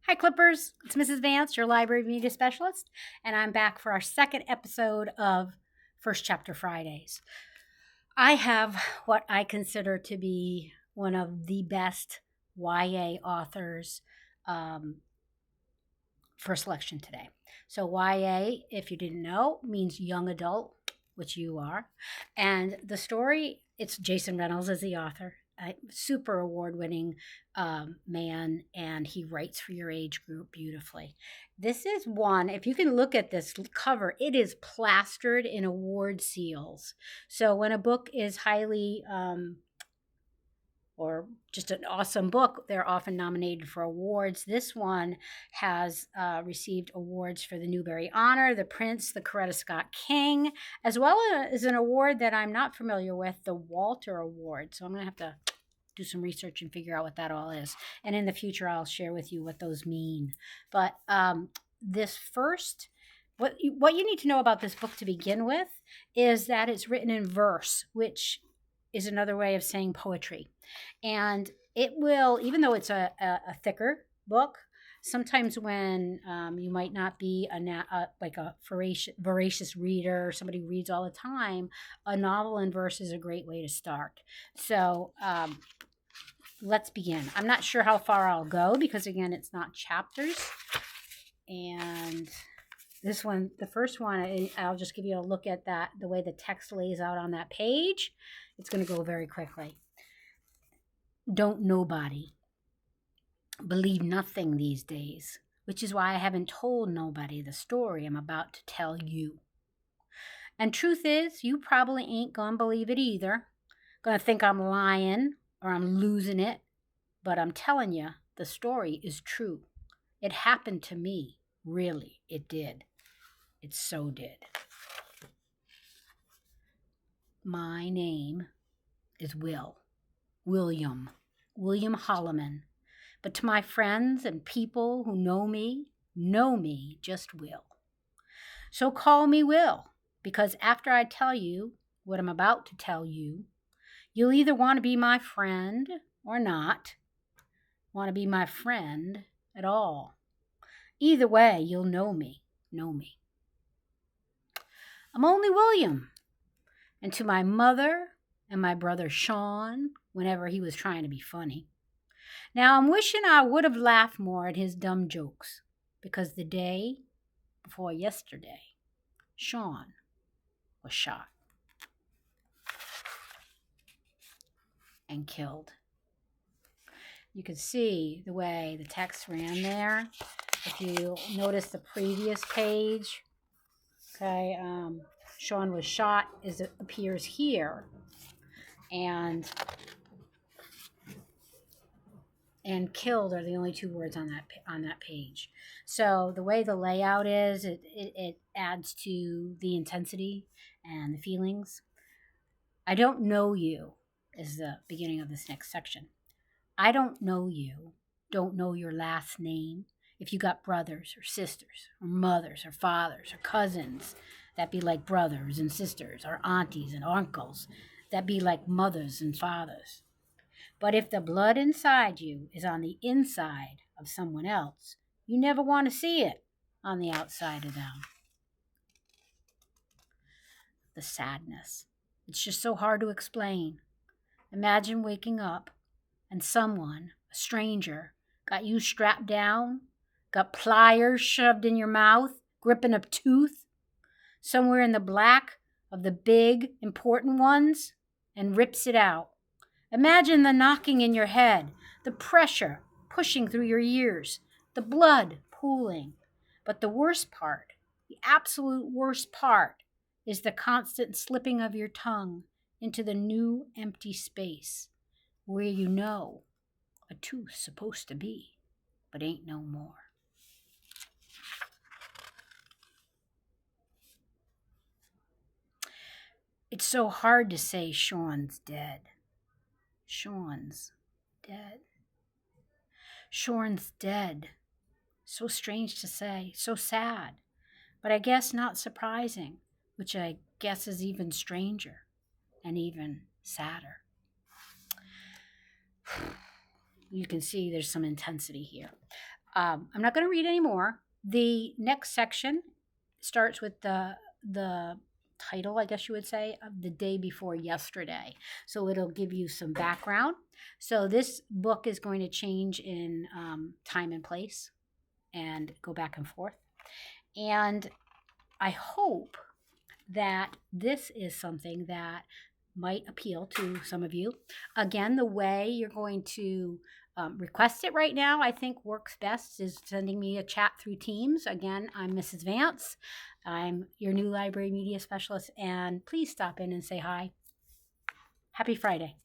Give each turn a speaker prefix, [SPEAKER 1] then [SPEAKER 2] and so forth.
[SPEAKER 1] Hi, Clippers. It's Mrs. Vance, your library media specialist, and I'm back for our second episode of First Chapter Fridays. I have what I consider to be one of the best YA authors for selection today. So, YA, if you didn't know, means young adult, which you are. And the story, it's Jason Reynolds as the author. A super award-winning man, and he writes for your age group beautifully. This is one, if you can look at this cover, it is plastered in award seals. So when a book is highly or just an awesome book, they're often nominated for awards. This one has received awards for the Newbery Honor, the Prince, the Coretta Scott King, as well as an award that I'm not familiar with, the Walter Award. So I'm going to have to do some research and figure out what that all is. And in the future, I'll share with you what those mean. But this first, what you need to know about this book to begin with is that it's written in verse, which is another way of saying poetry. And it will, even though it's a thicker book, sometimes when you might not be like a voracious reader or somebody who reads all the time, a novel in verse is a great way to start. So let's begin. I'm not sure how far I'll go because, again, it's not chapters. And this one, the first one, I'll just give you a look at that, the way the text lays out on that page. It's going to go very quickly. Don't nobody believe nothing these days, which is why I haven't told nobody the story I'm about to tell you. And truth is, you probably ain't gonna believe it either. Gonna think I'm lying or I'm losing it, but I'm telling you, the story is true. It happened to me. Really, it did. It so did. My name is William Holloman. But to my friends and people who know me just Will. So call me Will, because after I tell you what I'm about to tell you, you'll either want to be my friend or not want to be my friend at all. Either way, you'll know me. I'm only William. And to my mother and my brother Sean, whenever he was trying to be funny. Now I'm wishing I would have laughed more at his dumb jokes, because the day before yesterday, Sean was shot and killed. You can see the way the text ran there. If you notice the previous page, okay, Sean was shot as it appears here, and killed are the only two words on that page. So the way the layout is, it adds to the intensity and the feelings. I don't know you is the beginning of this next section. I don't know you, don't know your last name. If you got brothers or sisters or mothers or fathers or cousins, that be like brothers and sisters, or aunties and uncles, that be like mothers and fathers. But if the blood inside you is on the inside of someone else, you never want to see it on the outside of them. The sadness. It's just so hard to explain. Imagine waking up and someone, a stranger, got you strapped down, got pliers shoved in your mouth, gripping a tooth, somewhere in the black of the big, important ones, and rips it out. Imagine the knocking in your head, the pressure pushing through your ears, the blood pooling. But the worst part, the absolute worst part, is the constant slipping of your tongue into the new empty space where you know a tooth's supposed to be, but ain't no more. It's so hard to say Sean's dead. Sean's dead. Sean's dead. So strange to say, so sad, but I guess not surprising, which I guess is even stranger and even sadder. You can see there's some intensity here. I'm not going to read anymore. The next section starts with the title, I guess you would say, of The Day Before Yesterday. So it'll give you some background. So this book is going to change in time and place and go back and forth. And I hope that this is something that might appeal to some of you. Again, the way you're going to request it right now, I think works best is sending me a chat through Teams. Again, I'm Mrs. Vance. I'm your new library media specialist, and please stop in and say hi. Happy Friday.